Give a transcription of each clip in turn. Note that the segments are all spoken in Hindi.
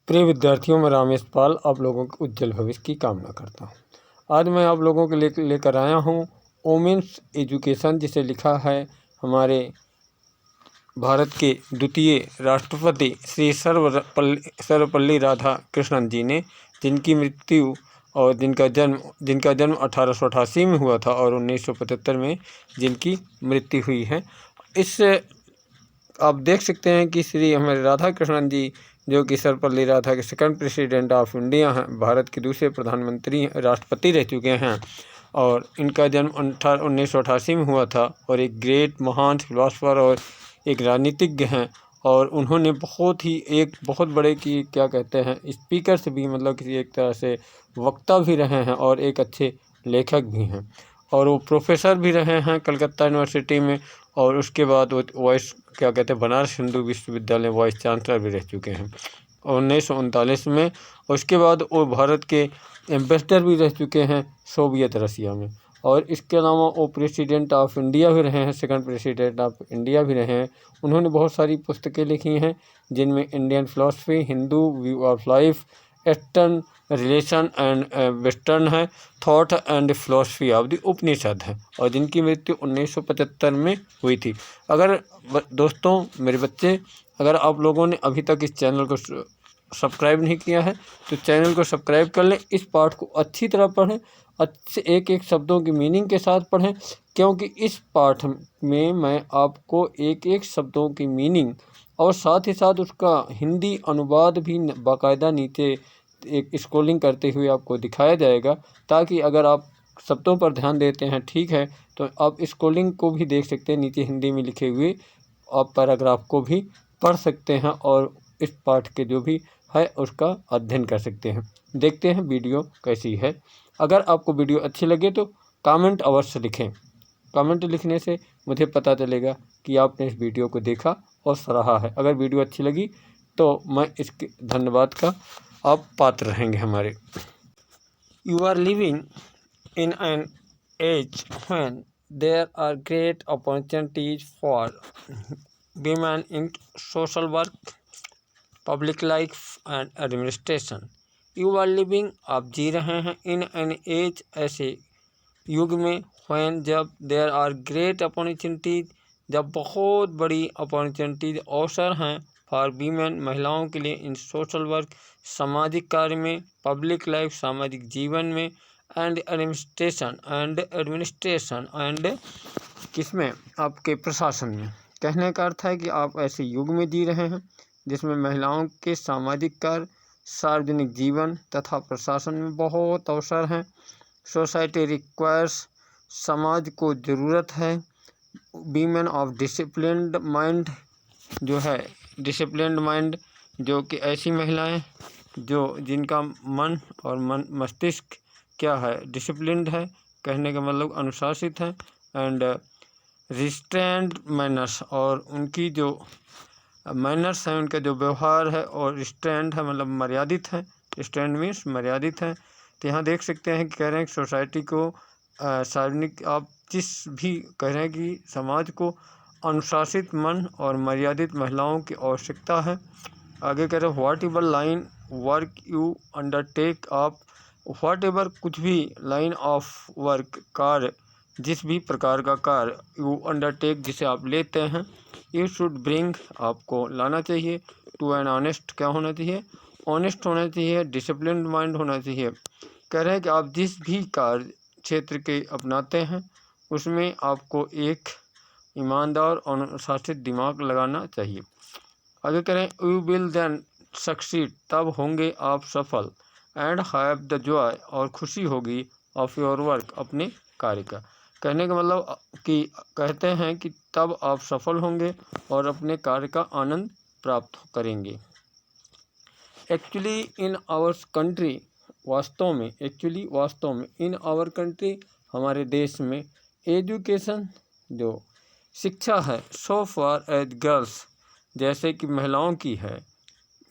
प्रिय विद्यार्थियों, मैं रामेश पाल आप लोगों के उज्जवल भविष्य की कामना करता हूँ। आज मैं आप लोगों के लिए लेकर आया हूँ वोमेन्स एजुकेशन, जिसे लिखा है हमारे भारत के द्वितीय राष्ट्रपति श्री सर्वपल्ली राधाकृष्णन जी ने, जिनकी मृत्यु और जिनका जन्म 1888 में हुआ था और 1975 में जिनकी मृत्यु हुई है। इस आप देख सकते हैं कि श्री हमारे राधाकृष्णन जी, जो कि सर्वपल्ली राधा के सेकंड प्रेसिडेंट ऑफ इंडिया हैं, भारत के दूसरे प्रधानमंत्री राष्ट्रपति रह चुके हैं। और इनका जन्म 1988 में हुआ था और एक ग्रेट महान फिलोसफर और एक राजनीतिज्ञ हैं। और उन्होंने बहुत बड़े की क्या कहते हैं स्पीकर से भी, मतलब किसी एक तरह से वक्ता भी रहे हैं और एक अच्छे लेखक भी हैं। और वो प्रोफेसर भी रहे हैं कलकत्ता यूनिवर्सिटी में। और उसके बाद वो वाइस क्या कहते हैं बनारस हिंदू विश्वविद्यालय वाइस चांसलर भी रह चुके हैं 1939 में। उसके बाद वो भारत के एम्बेसडर भी रह चुके हैं सोवियत रसिया में। और इसके अलावा वो प्रेसिडेंट ऑफ इंडिया भी रहे हैं, सेकंड प्रेसिडेंट ऑफ इंडिया भी रहे हैं। उन्होंने बहुत सारी पुस्तकें लिखी हैं, जिनमें Indian philosophy, Hindu view of life, eastern relation and western है, thought and philosophy of the Upanishad है, और जिनकी मृत्यु 1975 में हुई थी। अगर दोस्तों, मेरे बच्चे, अगर आप लोगों ने अभी तक इस चैनल को सब्सक्राइब नहीं किया है तो चैनल को सब्सक्राइब कर लें। इस पाठ को अच्छी तरह पढ़ें, अच्छे एक एक शब्दों की मीनिंग के साथ पढ़ें, क्योंकि इस पाठ में मैं आपको एक एक शब्दों की मीनिंग और साथ ही साथ उसका हिंदी अनुवाद भी बाकायदा नीचे एक स्क्रॉलिंग करते हुए आपको दिखाया जाएगा, ताकि अगर आप शब्दों पर ध्यान देते हैं, ठीक है, तो आप स्क्रॉलिंग को भी देख सकते हैं, नीचे हिंदी में लिखे हुए आप पैराग्राफ को भी पढ़ सकते हैं और इस पाठ के जो भी है उसका अध्ययन कर सकते हैं। देखते हैं वीडियो कैसी है। अगर आपको वीडियो अच्छी लगे तो कमेंट अवश्य लिखें। कमेंट लिखने से मुझे पता चलेगा कि आपने इस वीडियो को देखा और सराहा है। अगर वीडियो अच्छी लगी तो मैं इसके धन्यवाद का आप पात्र रहेंगे हमारे। You are living in an age when there are great opportunities for women in social work, public life and administration. You are living, आप जी रहे हैं, इन एन एज, ऐसे युग में, व्हेन, जब, देयर आर ग्रेट अपॉर्चुनिटीज, जब बहुत बड़ी अपॉर्चुनिटीज अवसर हैं, फॉर वीमेन, महिलाओं के लिए, इन सोशल वर्क, सामाजिक कार्य में, पब्लिक लाइफ, सामाजिक जीवन में, एंड एडमिनिस्ट्रेशन एंड किसमें, आपके प्रशासन में। कहने का अर्थ है कि आप ऐसे युग में जी रहे हैं जिसमें महिलाओं के सामाजिक कार्य, सार्वजनिक जीवन तथा प्रशासन में बहुत अवसर हैं। सोसाइटी रिक्वायर्स, समाज को ज़रूरत है, वीमेन ऑफ डिसिप्लिन्ड माइंड, जो है डिसिप्लिन्ड माइंड, जो कि ऐसी महिलाएं जिनका मन और मस्तिष्क क्या है, डिसिप्लिन्ड है, कहने का मतलब अनुशासित है, एंड रिस्ट्रेंड मैनर्स, और उनकी जो मैनर्स हैं, उनका जो व्यवहार है, और रिस्ट्रेंड है मतलब मर्यादित है, रिस्ट्रेंड मीन्स मर्यादित है। तो यहाँ देख सकते हैं कि कह रहे हैं कि सोसाइटी को सार्वजनिक, आप जिस भी कह रहे हैं कि समाज को अनुशासित मन और मर्यादित महिलाओं की आवश्यकता है। आगे कह रहे हैं what ever line work you undertake, आप व्हाट एवर कुछ भी, लाइन ऑफ वर्क कार्य, जिस भी प्रकार का कार्य, यू अंडरटेक जिसे आप लेते हैं, यू शुड ब्रिंग, आपको लाना चाहिए, टू एन ऑनेस्ट, क्या होना चाहिए, ऑनेस्ट होना चाहिए, डिसिप्लिन्ड माइंड होना चाहिए। कह रहे हैं कि आप जिस भी कार्य क्षेत्र के अपनाते हैं उसमें आपको एक ईमानदार और अनुशासित दिमाग लगाना चाहिए। आगे करें यू विल देन सक्सीड, तब होंगे आप सफल, एंड हैव द जॉय, और खुशी होगी, ऑफ योर वर्क, अपने कार्य का। कहने का मतलब कि कहते हैं कि तब आप सफल होंगे और अपने कार्य का आनंद प्राप्त करेंगे। एक्चुअली इन आवर कंट्री, वास्तव में इन आवर कंट्री, हमारे देश में, एजुकेशन, जो शिक्षा है, सो फार एज गर्ल्स, जैसे कि महिलाओं की है,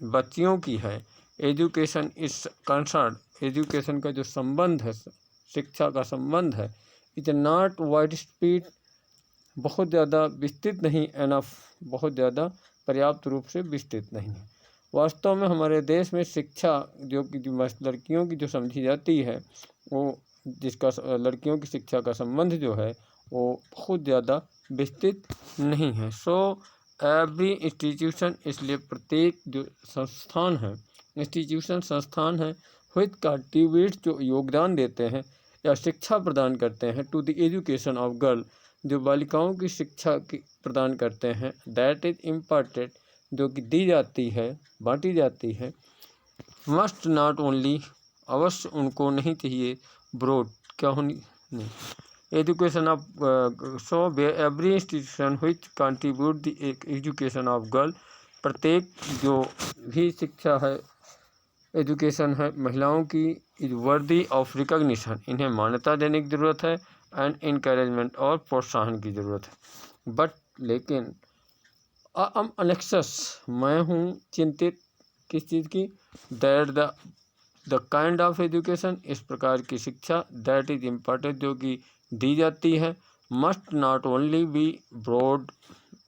बच्चियों की है, एजुकेशन इज कंसर्न, एजुकेशन का जो संबंध है, शिक्षा का संबंध है, इज नॉट वाइड स्प्रेड, बहुत ज़्यादा विस्तृत नहीं, एनफ, बहुत ज़्यादा पर्याप्त रूप से विस्तृत नहीं है। वास्तव में हमारे देश में शिक्षा जो कि लड़कियों की जो समझी जाती है, वो जिसका लड़कियों की शिक्षा का संबंध जो है वो बहुत ज़्यादा विस्तृत नहीं है। सो एवरी इंस्टीट्यूशन, इसलिए प्रत्येक जो संस्थान है, इंस्टीट्यूशन संस्थान है, विच कंट्रीब्यूट, जो योगदान देते हैं या शिक्षा प्रदान करते हैं, to the education of girl, जो बालिकाओं की शिक्षा की प्रदान करते हैं, दैट इज इम्पार्टेंट, जो कि दी जाती है, बांटी जाती है, मस्ट नॉट ओनली, अवश्य उनको नहीं चाहिए, ब्रॉड, क्या होनी नहीं, education of, so every institution which contribute the education of girl, प्रत्येक जो भी शिक्षा है, एजुकेशन है महिलाओं की, इज वर्दी ऑफ रिकॉग्निशन, इन्हें मान्यता देने की ज़रूरत है, एंड इनकरेजमेंट, और प्रोत्साहन की ज़रूरत है। बट लेकिन am anxious, मैं हूँ चिंतित, किस चीज़ की, that the kind of education, इस प्रकार की शिक्षा, दैट इज इम्पॉर्टेंट, जो कि दी जाती है, must not only be broad,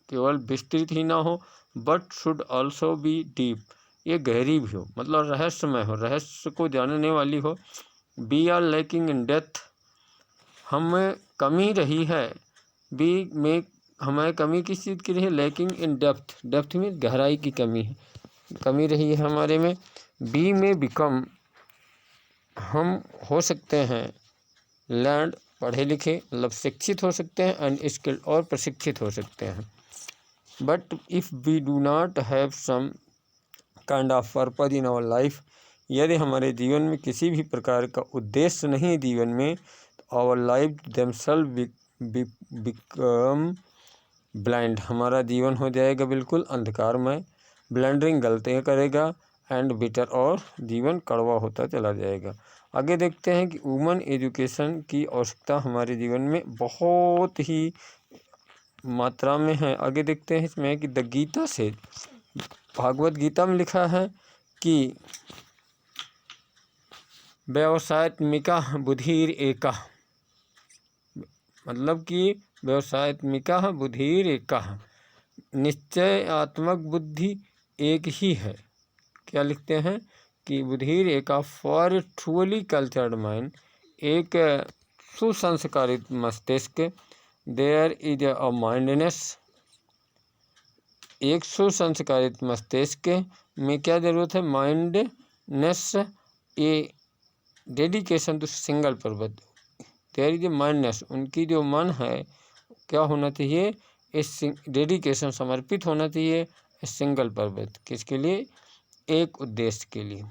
केवल विस्तृत ही ना हो, but should also be deep, ये गहरी भी हो, मतलब रहस्यमय हो, रहस्य को जानने वाली हो। We are lacking in depth, हमें कमी रही है, बी में हमें कमी किस चीज़ की रही है, लैकिंग इन डेप्थ, डेप्थ में गहराई की कमी है, कमी रही है हमारे में। बी में बिकम, हम हो सकते हैं, लर्न, पढ़े लिखे, मतलब शिक्षित हो सकते हैं, अनस्किल्ड, और प्रशिक्षित हो सकते हैं। But if we do not have some kind of purpose in our life, यदि हमारे जीवन में किसी भी प्रकार का उद्देश्य नहीं है जीवन में, तो our life themselves become blind, हमारा जीवन हो जाएगा बिल्कुल अंधकारमय, ब्लंडरिंग, गलतियाँ करेगा, एंड बिटर, और जीवन कड़वा होता चला जाएगा। आगे देखते हैं कि वुमन एजुकेशन की आवश्यकता हमारे जीवन में बहुत ही मात्रा में है। आगे देखते हैं इसमें कि द गीता से, भागवत गीता में लिखा है कि व्यवसायत्मिका बुधिर एका, मतलब कि व्यवसायत्मिका बुधिर एका, निश्चयात्मक बुद्धि एक ही है। क्या लिखते हैं कि बुधिर एका, फॉर ट्रूली कल्चर्ड माइंड, एक सुसंस्कारित मस्तिष्क, देयर इज अ माइंडनेस, एक सुसंस्कारित मस्तिष्क में क्या ज़रूरत है, mindness, a dedication to single purpose, there is a mindness, उनकी जो मन है क्या होना चाहिए, इस डेडिकेशन, समर्पित होना चाहिए, सिंगल पर्पज, किसके लिए, एक उद्देश्य के लिए।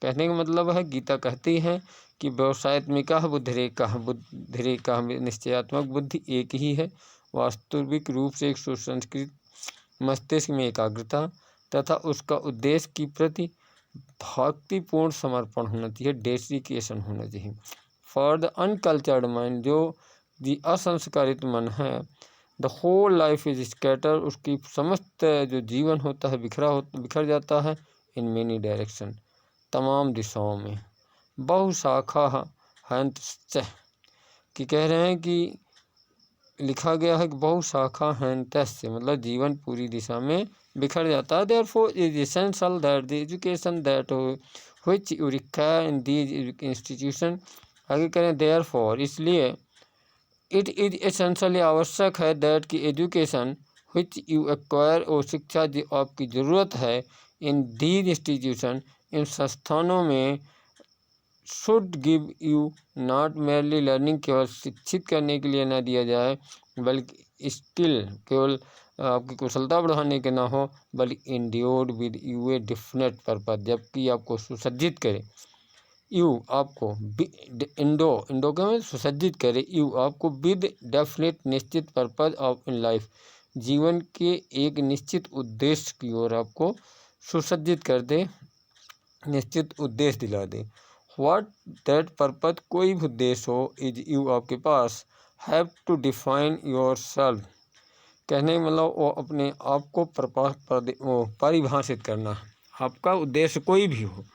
कहने का मतलब है, गीता कहती है कि व्यवसायत्मिका बुद्धिरेका, निश्चयात्मक बुद्धि एक ही है, वास्तविक रूप से एक सुसंस्कृत मस्तिष्क में एकाग्रता तथा उसका उद्देश्य की प्रति भक्तिपूर्ण समर्पण होना चाहिए, डेडिकेशन होना चाहिए। फॉर द अनकल्चर्ड माइंड, जो दी असंस्कारित मन है, the whole life is scatter, उसकी समस्त जो जीवन होता है बिखर जाता है, इन मेनी डायरेक्शन, तमाम दिशाओं में, बहुशाखा हंत, कि कह रहे हैं कि लिखा गया है कि बहुशाखा हंतस्य, मतलब जीवन पूरी दिशा में बिखर जाता है। Therefore is essential that the education that which you require in these institution, आगे करें, देयरफॉर, इसलिए, इट इज एसेंशियली, आवश्यक है, दैट की एजुकेशन व्हिच यू एक्वायर, और शिक्षा जो आपकी ज़रूरत है, इन दीज इंस्टीट्यूशन, इन संस्थानों में, should give you not merely learning, केवल शिक्षित करने के लिए ना दिया जाए, बल्कि स्किल, केवल आपकी कुशलता बढ़ाने के ना हो, बल्कि endured with U A definite purpose, जबकि आपको सुसज्जित करे, यू आपको, इंडो के में सुसज्जित करे, यू आपको, विद डेफिनेट, निश्चित, पर्पज ऑफ इन लाइफ, जीवन के एक निश्चित उद्देश्य की ओर आपको सुसज्जित कर दे, निश्चित उद्देश्य दिला दे। व्हाट दैट पर्पज, कोई भी उद्देश्य हो, इज यू आपके पास, have to define yourself, कहने मतलब वो अपने आप को परिभाषित करना है। आपका उद्देश्य कोई भी हो,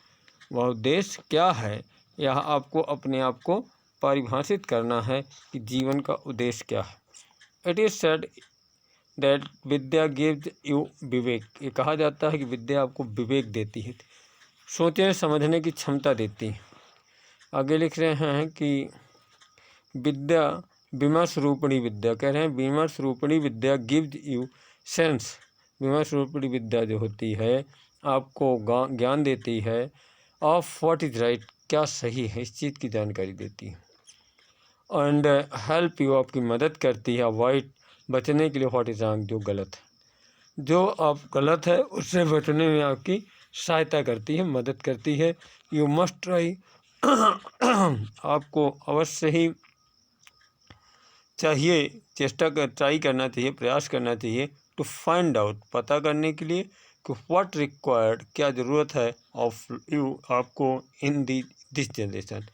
वह उद्देश्य क्या है, यह आपको अपने आप को परिभाषित करना है कि जीवन का उद्देश्य क्या है। इट इज़ सेड दैट विद्या गिव्स यू विवेक, ये कहा जाता है कि विद्या आपको विवेक देती है, सोचने समझने की क्षमता देती है। आगे लिख रहे हैं कि विद्या विमर्श रूपणी विद्या, कह रहे हैं विमर्श रूपणी विद्या गिव्स यू सेंस, विमर्श रूपणी विद्या जो होती है आपको ज्ञान देती है ऑफ व्हाट इज़ राइट, क्या सही है इस चीज़ की जानकारी देती है। एंड हेल्प यू, आपकी मदद करती है अवॉइड, बचने के लिए व्हाट इज़ रॉन्ग, जो गलत है, जो आप गलत है उससे बचने में आपकी सहायता करती है, मदद करती है। यू मस्ट ट्राई, आपको अवश्य ही चाहिए, ट्राई करना चाहिए, प्रयास करना चाहिए टू फाइंड आउट, पता करने के लिए कि व्हाट रिक्वायर्ड, क्या ज़रूरत है ऑफ यू, आपको इन दिस जनरेशन,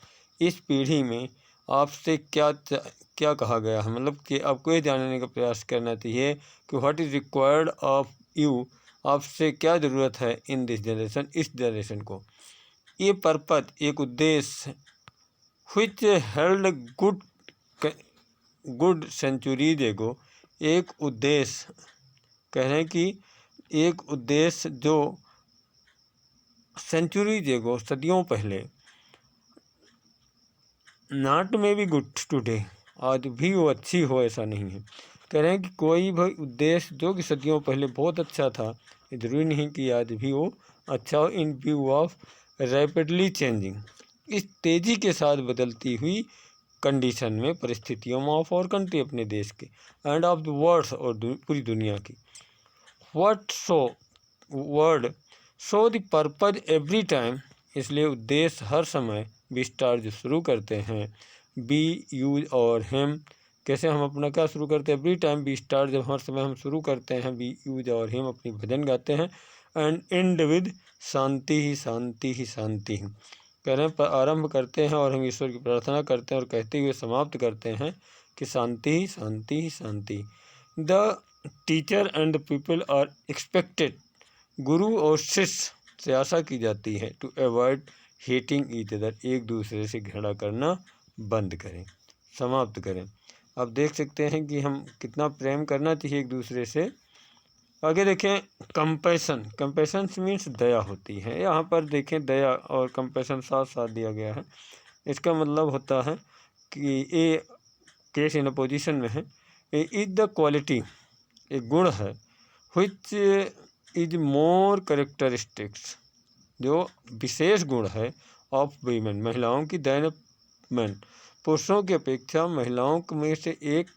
इस पीढ़ी में आपसे क्या कहा गया है, मतलब कि आपको ये जानने का प्रयास करना चाहिए कि what is required of you, आपसे क्या ज़रूरत है इन दिस जनरेशन, इस जनरेशन को। ये पर्पज, एक उद्देश्य, व्हिच हेल्ड गुड सेंचुरीज एगो, एक उद्देश्य, कह रहे हैं कि एक उद्देश्य जो सेंचुरीज एगो, सदियों पहले, नॉट में भी गुड टुडे, आज भी वो अच्छी हो ऐसा नहीं है। कह रहे हैं कि कोई भी उद्देश्य जो कि सदियों पहले बहुत अच्छा था, जरूरी नहीं कि आज भी वो अच्छा हो। इन व्यू ऑफ रैपिडली चेंजिंग, इस तेज़ी के साथ बदलती हुई कंडीशन में, परिस्थितियों में ऑफ और कंट्री, अपने देश के, एंड ऑफ द वर्ल्ड, और पूरी दुनिया की। What so word so the purpose every time, इसलिए उद्देश्य हर समय, बी स्टार जो शुरू करते हैं, बी यूज और हिम, कैसे हम अपना क्या शुरू करते हैं, एवरी टाइम बी स्टार, जब हर समय हम शुरू करते हैं, बी यूज और हिम, अपनी भजन गाते हैं, एंड एंड विद शांति ही शांति ही शांति ही, कह रहे हैं पर आरंभ करते हैं और हम ईश्वर की प्रार्थना करते हैं और कहते हुए समाप्त करते हैं कि शांति ही शांति ही शांति। The teacher and the people are expected, गुरु और शिष्य से आशा की जाती है to avoid hating each other, एक दूसरे से घृणा करना बंद करें, समाप्त करें। अब देख सकते हैं कि हम कितना प्रेम करना चाहिए एक दूसरे से। आगे देखें कंपैशन, कंपैशन मीन्स दया होती है, यहाँ पर देखें दया और कंपैशन साथ साथ दिया गया है। इसका मतलब होता है कि ये केस इन अपोजिशन में है, इज द क्वालिटी, एक गुण है, व्हिच इज मोर करेक्टरिस्टिक्स, जो विशेष गुण है, ऑफ वीमेन, महिलाओं की, दैन मेन, पुरुषों की अपेक्षा महिलाओं में से एक,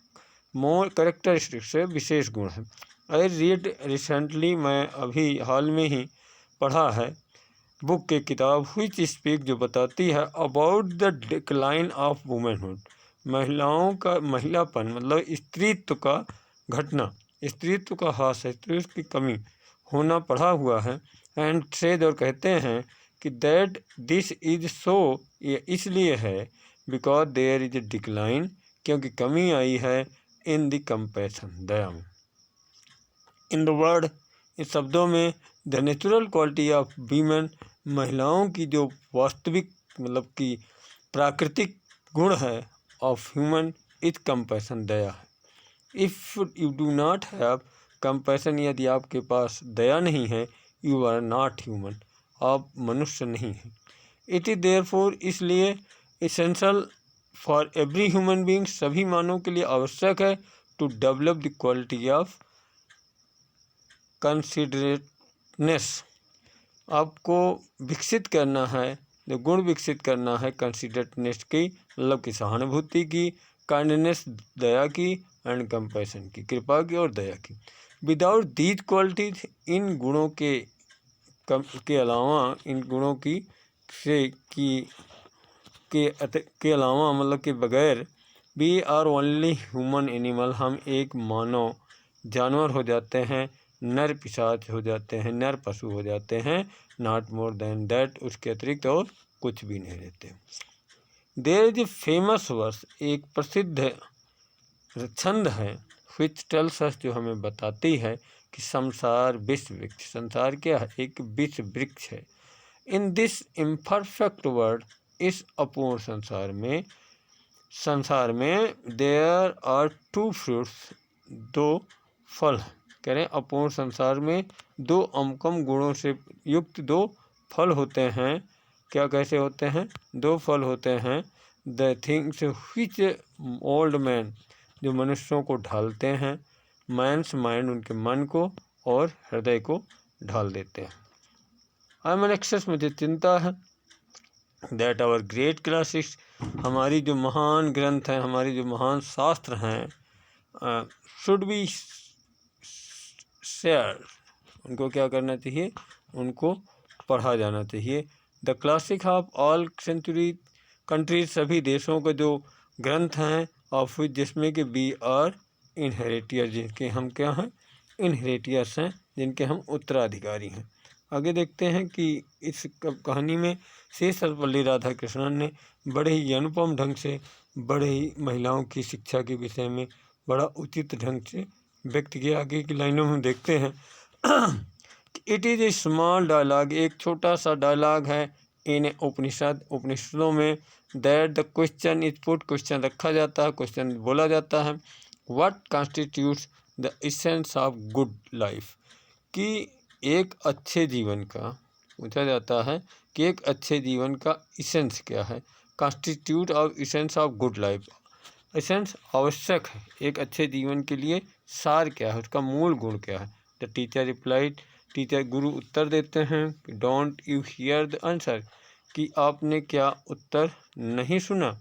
मोर करेक्टरिस्टिक्स से विशेष गुण है। आई रीड रिसेंटली, मैं अभी हाल में ही पढ़ा है, बुक के किताब, व्हिच स्पीक, जो बताती है about the decline of womanhood, महिलाओं का महिलापन, मतलब स्त्रीत्व का घटना, स्त्रीत्व का ह्रास है, स्त्रीत्व की कमी होना पढ़ा हुआ है। एंड सेज, और कहते हैं कि दैट दिस इज सो, ये इसलिए है, because there is a decline, क्योंकि कमी आई है, इन द कंपैशन, दया में। इन द वर्ड, इस शब्दों में, the natural quality of women, महिलाओं की जो वास्तविक, मतलब कि प्राकृतिक गुण है, ऑफ ह्यूमन, इज कंपैशन, दया है। If you do not have compassion, यदि आपके पास दया नहीं है, यू आर नॉट ह्यूमन, आप मनुष्य नहीं हैं। इट इज़ देयरफॉर, इसलिए, essential for every human being, सभी मानवों के लिए आवश्यक है, to develop the quality of considerateness, आपको विकसित करना है, जो गुण विकसित करना है, कंसिडरेटनेस की, मतलब कि सहानुभूति की, काइंडनेस, दया की, एंड कंपैशन की, कृपा की और दया की। विदाउट दीज क्वालिटीज, इन गुणों के अलावा, इन गुणों की से के अलावा, मतलब के बगैर, we are only human animal, हम एक मानव जानवर हो जाते हैं, नर पिशाच हो जाते हैं, नर पशु हो जाते हैं, नॉट मोर देन दैट, उसके अतिरिक्त और कुछ भी नहीं रहते। There is a famous verse, एक प्रसिद्ध छंद है, व्हिच टेल्स अस, जो हमें बताती है कि संसार विश्व वृक्ष, संसार क्या है, एक विश्व वृक्ष है। इन दिस इम्परफेक्ट वर्ल्ड, इस अपूर्ण संसार में देयर आर टू फ्रूट्स, दो फल। कह रहे हैं अपूर्ण संसार में दो अमकम गुणों से युक्त दो फल होते हैं। क्या कैसे होते हैं? दो फल होते हैं। The things which old man, जो मनुष्यों को ढालते हैं, मैंस माइंड, उनके मन को, और हृदय को ढाल देते हैं। आई एम एन एक्सेस, मुझे चिंता है। दैट आवर ग्रेट क्लासिक्स, हमारी जो महान ग्रंथ हैं, हमारी जो महान शास्त्र हैं, शुड बी शेयर, उनको क्या करना चाहिए? उनको पढ़ा जाना चाहिए। The classic of all century countries, सभी देशों के जो ग्रंथ हैं, ऑफ विच, जिसमें कि वी आर इनहेरिटियर, जिनके हम क्या हैं? इनहेरिटियर्स हैं, जिनके हम उत्तराधिकारी हैं। आगे देखते हैं कि इस कहानी में श्री सर्वपल्ली राधाकृष्णन ने बड़े ही अनुपम ढंग से, बड़े ही महिलाओं की शिक्षा के विषय में बड़ा उचित ढंग से व्यक्त किया। आगे की लाइनों में देखते हैं it is a small dialogue, एक छोटा सा डायलॉग है, इन उपनिषद, उपनिषदों में, that the question is put, question रखा जाता है, क्वेश्चन बोला जाता है, what constitutes the essence of good life, कि एक अच्छे जीवन का, पूछा जाता है कि एक अच्छे जीवन का इसेंस क्या है? Constitute of essence of good life, essence आवश्यक है एक अच्छे जीवन के लिए, सार क्या है, उसका मूल गुण क्या है? द टीचर रिप्लाइड, टीचर गुरु उत्तर देते हैं, don't you here the answer, कि आपने क्या उत्तर नहीं सुना?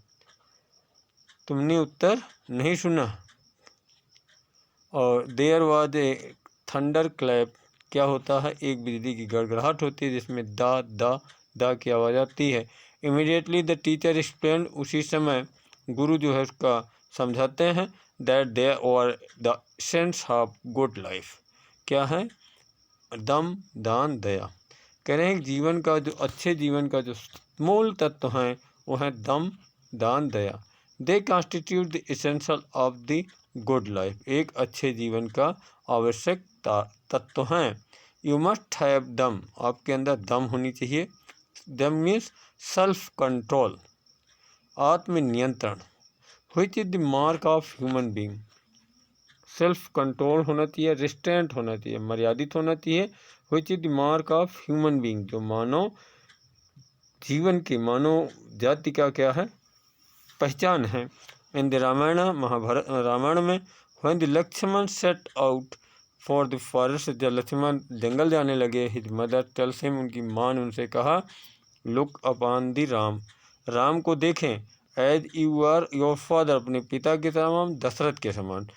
तुमने उत्तर नहीं सुना। और there was a thunder clap, क्या होता है? एक बिजली की गड़गड़ाहट होती है जिसमें दा दा दा की आवाज़ आती है। इमीडिएटली द टीचर एक्सप्लेन, उसी समय गुरु जो है उसका समझाते हैं, दैट देयर और the sense of good life, क्या है? दम, दान, दया। कह रहे हैं जीवन का जो, अच्छे जीवन का जो मूल तत्व हैं वो है दम, दान, दया। They constitute the essential of the good life, एक अच्छे जीवन का आवश्यक तत्व हैं। यू मस्ट हैव दम, आपके अंदर दम होनी चाहिए। दम मीन्स सेल्फ कंट्रोल, आत्मनियंत्रण, which is the mark of human being, self control होना चाहिए, रिस्ट्रेंट होना चाहिए, मर्यादित होना चाहिए। Which is the mark of human being, जो मानव जीवन की, मानव जाति का क्या है? पहचान है। इन द रामायण, महाभारत रामायण में, when the Lakshman set out for the forest, जब लक्ष्मण जंगल जाने लगे, हिज मदर टेल्स हिम, उनकी माँ ने उनसे कहा, look upon the Ram, Ram को देखें, as you are your father, अपने पिता के समान, दशरथ के समान।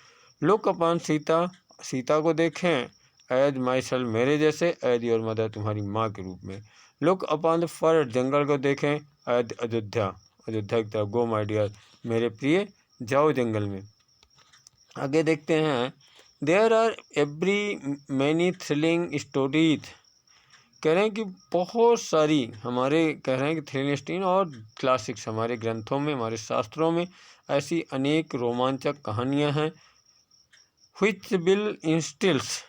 लुक अपॉन सीता, सीता को देखें, एज माई सेल्फ, मेरे जैसे, एज योर मदर, तुम्हारी माँ के रूप में। लुक अपॉन द फॉरेस्ट, जंगल को देखें, एज अयोध्या, अयोध्या की तरफ, गो माई डियर, मेरे प्रिय जाओ जंगल में। आगे देखते हैं, there are every many thrilling stories, कह रहे हैं कि बहुत सारी, हमारे कह रहे हैं कि थ्रिलिंग स्टोरी और क्लासिक्स, हमारे ग्रंथों में, हमारे शास्त्रों में ऐसी अनेक रोमांचक कहानियाँ हैं, व्हिच विल इंस्टिल्स,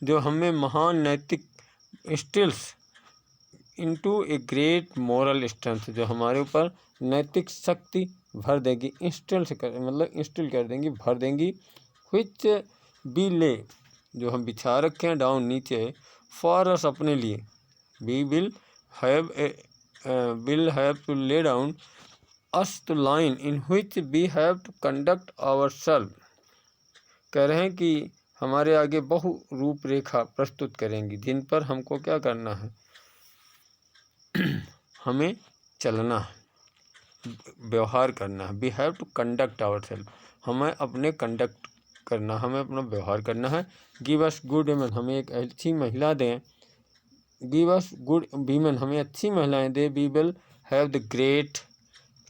जो हमें महान नैतिक, instils into a great moral strength, जो हमारे ऊपर नैतिक शक्ति भर देगी। इंस्टिल से कर, मतलब इंस्टिल कर देंगी, भर देंगी। व्हिच बी ले, जो हम बिछा रखे हैं, डाउन, नीचे, फॉर अस, अपने लिए, we will have to lay down, us to line in which we have to conduct our self, कह रहे हैं कि हमारे आगे बहु रूपरेखा प्रस्तुत करेंगी, जिन पर हमको क्या करना है? हमें चलना है, व्यवहार करना है। We have to conduct our self, हमें अपने कंडक्ट करना, हमें अपना व्यवहार करना है। गिव अस गुड वुमेन, हमें एक अच्छी महिला दें। गिव अस गुड वीमेन, हमें अच्छी महिलाएं दे। We will have the great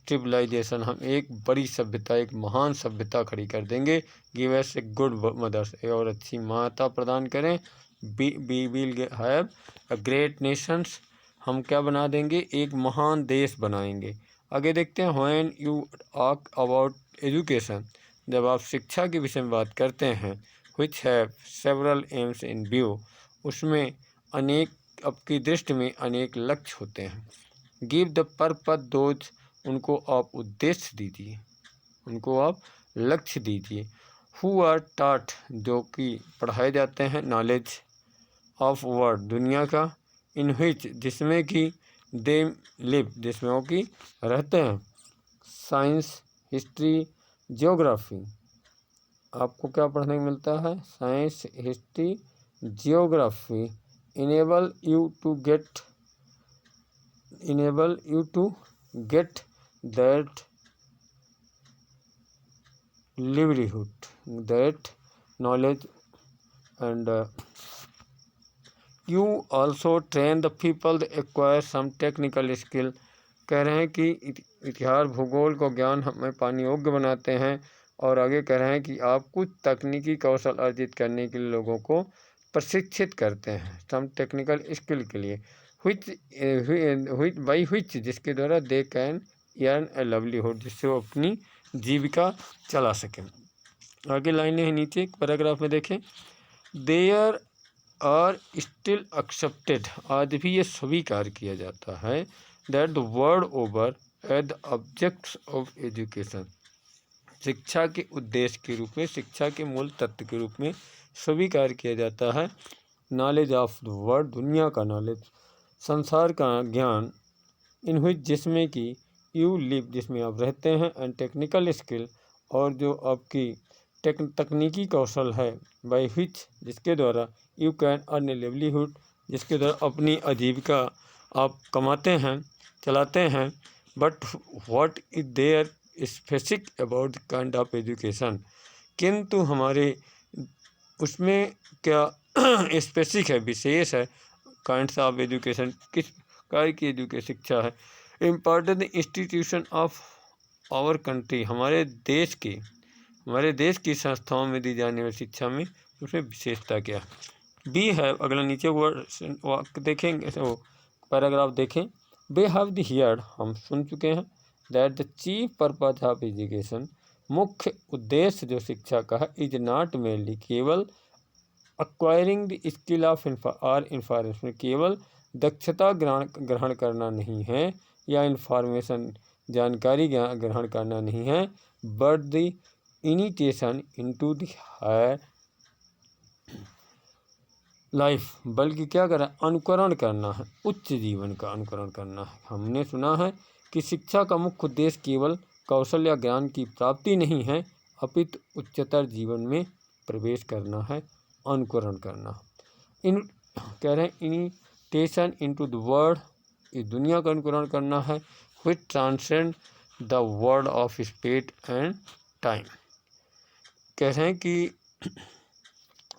civilisation, हम एक बड़ी सभ्यता, एक महान सभ्यता खड़ी कर देंगे। Give us a good mothers, और अच्छी माता प्रदान करें। We will have a great nations, हम क्या बना देंगे? एक महान देश बनाएंगे। आगे देखते हैं, when you talk about education, जब आप शिक्षा के विषय में बात करते हैं, which have several AIIMS in view, उसमें अनेक, आपकी दृष्टि में अनेक लक्ष्य होते हैं। गिव द पर्पस दोज, उनको आप उद्देश्य दीजिए, उनको आप लक्ष्य दीजिए। हु आर टाट जो कि पढ़ाए जाते हैं, नॉलेज ऑफ वर्ल्ड दुनिया का, इन विच जिसमें कि दे लिव जिसमें वो कि रहते हैं, साइंस, हिस्ट्री, जियोग्राफी। आपको क्या पढ़ने को मिलता है? Science, history, geography enable you to get that livelihood, that knowledge, and you also train the people to acquire some technical skill। कह रहे हैं कि इतिहास भूगोल को ज्ञान हमें पाने योग्य बनाते हैं, और आगे कह रहे हैं कि आप कुछ तकनीकी कौशल अर्जित करने के लिए लोगों को प्रशिक्षित करते हैं, सम टेक्निकल स्किल के लिए, बाई विच जिसके द्वारा they can earn A livelihood जिससे वो अपनी जीविका चला सकें। आगे लाइनें हैं नीचे पैराग्राफ में देखें, देयर आर स्टिल एक्सेप्टेड आज भी ये स्वीकार किया जाता है, that the world over at the objects of education शिक्षा के उद्देश्य के रूप में, शिक्षा के मूल तत्व के रूप में स्वीकार किया जाता है, नॉलेज ऑफ द वर्ल्ड दुनिया का नॉलेज, संसार का ज्ञान, इन विच जिसमें कि यू लिव जिसमें आप रहते हैं, एंड टेक्निकल स्किल और जो आपकी तकनीकी कौशल है, बाई विच जिसके द्वारा you can earn A livelihood जिसके द्वारा अपनी आजीविका आप कमाते हैं, चलाते हैं। But what is there specific about the kind of education, किंतु हमारे उसमें क्या स्पेसिफिक है, विशेष है, काइंड्स ऑफ एजुकेशन किस प्रकार की एजुकेशन शिक्षा है, important institution of our country हमारे देश की संस्थाओं में दी जाने वाली शिक्षा में उसमें विशेषता क्या है। बी है, अगला नीचे वर्ड देखेंगे, पैराग्राफ देखें, बे हैव द हियर्ड हम सुन चुके हैं, that the chief purpose of education मुख्य उद्देश्य जो शिक्षा का है, इज नॉट मेनली केवल acquiring the skill of information केवल दक्षता ग्रहण करना नहीं है, या इंफॉर्मेशन जानकारी ग्रहण करना नहीं है, but the initiation into the higher life बल्कि क्या करें, अनुकरण करना है, उच्च जीवन का अनुकरण करना है। हमने सुना है कि शिक्षा का मुख्य उद्देश्य केवल कौशल या ज्ञान की प्राप्ति नहीं है, अपितु उच्चतर जीवन में प्रवेश करना है, अनुकरण करना। इन कह रहे हैं इनिटेशन इनटू द वर्ल्ड इस दुनिया का अनुकरण करना है, which transcend the world of space and time. कह रहे हैं कि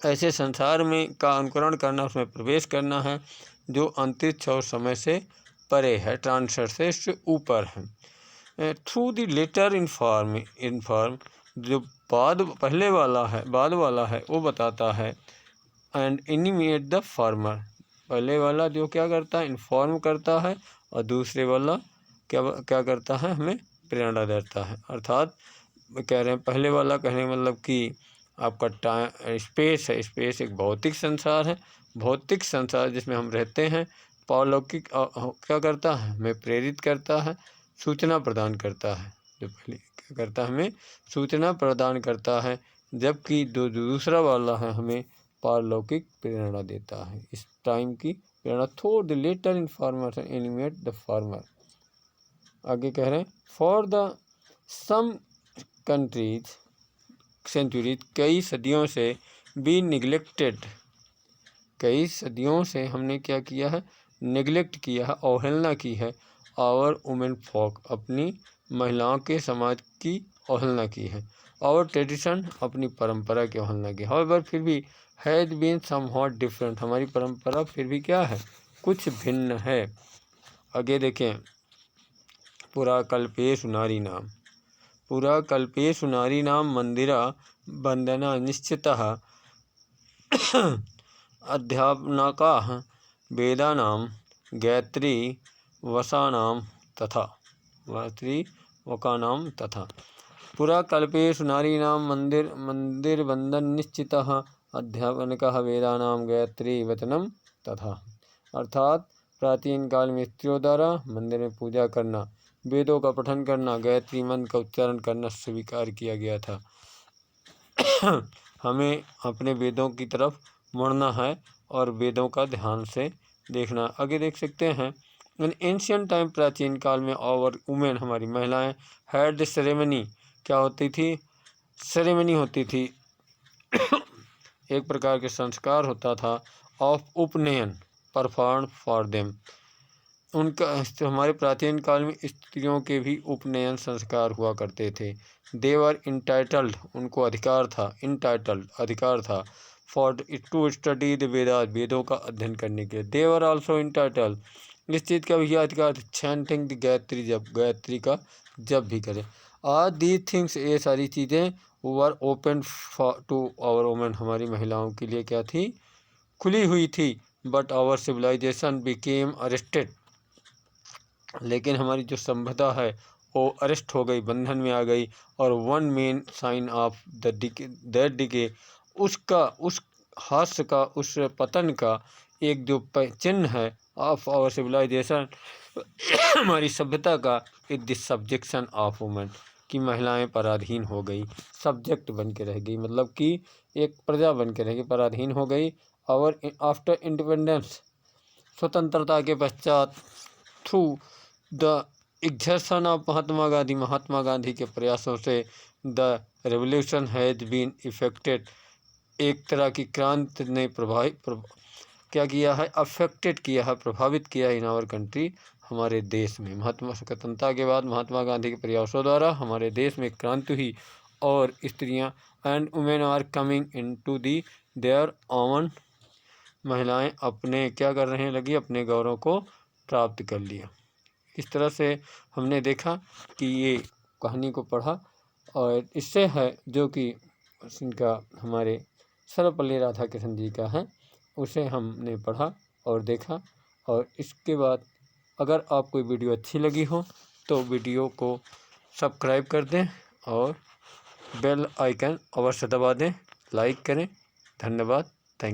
ऐसे संसार में का अनुकरण करना, उसमें प्रवेश करना है जो अंतरिक्ष और समय से परे है, ट्रांसफर से ऊपर है। थ्रू द लेटर इन्फॉर्म जो बाद वाला है वो बताता है, एंड इनिमेट द फार्मर पहले वाला जो क्या करता है, इन्फॉर्म करता है, और दूसरे वाला क्या करता है, हमें प्रेरणा देता है। अर्थात कह रहे हैं पहले वाला कहने का मतलब कि आपका टाइम स्पेस है, स्पेस एक भौतिक संसार है, भौतिक संसार जिसमें हम रहते हैं, पारलौकिक क्या करता है, हमें प्रेरित करता है, सूचना प्रदान करता है, जो पहले क्या करता है, हमें सूचना प्रदान करता है, जबकि दूसरा वाला है हमें पारलौकिक प्रेरणा देता है। इस टाइम की प्रेरणा through the letter information animate the farmer. आगे कह रहे हैं for the some countries centuries कई सदियों से बी निगलेक्टेड कई सदियों से हमने क्या किया है, निगलेक्ट किया है, अवहेलना की है, आवर वुमेन फॉक अपनी महिलाओं के समाज की अवहेलना की है, आवर ट्रेडिशन अपनी परंपरा की अवहेलना की। हाउएवर फिर भी हैज़ बीन समव्हाट डिफरेंट हमारी परंपरा फिर भी क्या है, कुछ भिन्न है। आगे देखें, पुराकल्पेषु नारीणाम मंदिरा वंदना निश्चितः अध्यापनाकाः वेदानां गायत्री वकानां तथा पुराकल्पेषु नारीणां मंदिरवंदन निश्चितः अध्यापनकः वेदानां गायत्री वचनम तथा। अर्थात प्राचीन काल में स्त्रियों द्वारा मंदिर में पूजा करना, वेदों का पठन करना, गायत्री मंत्र का उच्चारण करना स्वीकार किया गया था। हमें अपने वेदों की तरफ मुड़ना है और वेदों का ध्यान से देखना। आगे देख सकते हैं, इन एंशियंट टाइम, प्राचीन काल में, और वुमेन, हमारी महिलाएं, हैड सेरेमनी, क्या होती थी? सेरेमनी होती थी, एक प्रकार के संस्कार होता था, ऑफ उपनयन, परफॉर्म फॉर देम, उनका हमारे प्राचीन काल में स्त्रियों के भी उपनयन संस्कार हुआ करते थे। देवर इंटाइटल्ड, उनको अधिकार था, इंटाइटल्ड अधिकार था, for to study the Vedas, वेदों का अध्ययन करने के लिए। देवर ऑल्सो इंटाइटल्ड, इस चीज़ का भी अधिकार था, चैंटिंग द गायत्री, जब गायत्री का जब भी करें। आज दीज थिंग्स, ये सारी चीज़ें were open to our women, हमारी महिलाओं के लिए क्या थी? खुली हुई थी। But our civilization became arrested, लेकिन हमारी जो सभ्यता है वो अरेस्ट हो गई, बंधन में आ गई। और one main sign of the decay, उसका, उस हास्य का, उस पतन का एक जो चिन्ह है ऑफ आवर सिविलाइजेशन, हमारी सभ्यता का, is the subjection of women, कि महिलाएं पराधीन हो गई, सब्जेक्ट बन के रह गई, मतलब कि एक प्रजा बन के रह गई, पराधीन हो गई। और आफ्टर इंडिपेंडेंस, स्वतंत्रता के पश्चात, through the exertion of Mahatma Gandhi, Mahatma Gandhi के प्रयासों से, the revolution has been effected, एक तरह की क्रांति ने क्या किया है? अफेक्टेड किया है, प्रभावित किया है इन आवर कंट्री, हमारे देश में। महात्मा स्वतंत्रता के बाद महात्मा गांधी के प्रयासों द्वारा हमारे देश में क्रांति हुई, और स्त्रियां and women are coming into the their own, महिलाएं अपने क्या कर रहे हैं? लगी अपने गौरव को प्राप्त कर लिया। इस तरह से हमने देखा कि ये कहानी को पढ़ा, और इससे है जो कि इनका हमारे सर्वपल्ली राधाकृष्ण जी का है, उसे हमने पढ़ा और देखा। और इसके बाद अगर आपको वीडियो अच्छी लगी हो तो वीडियो को सब्सक्राइब कर दें और बेल आइकन अवश्य दबा दें, लाइक करें। धन्यवाद।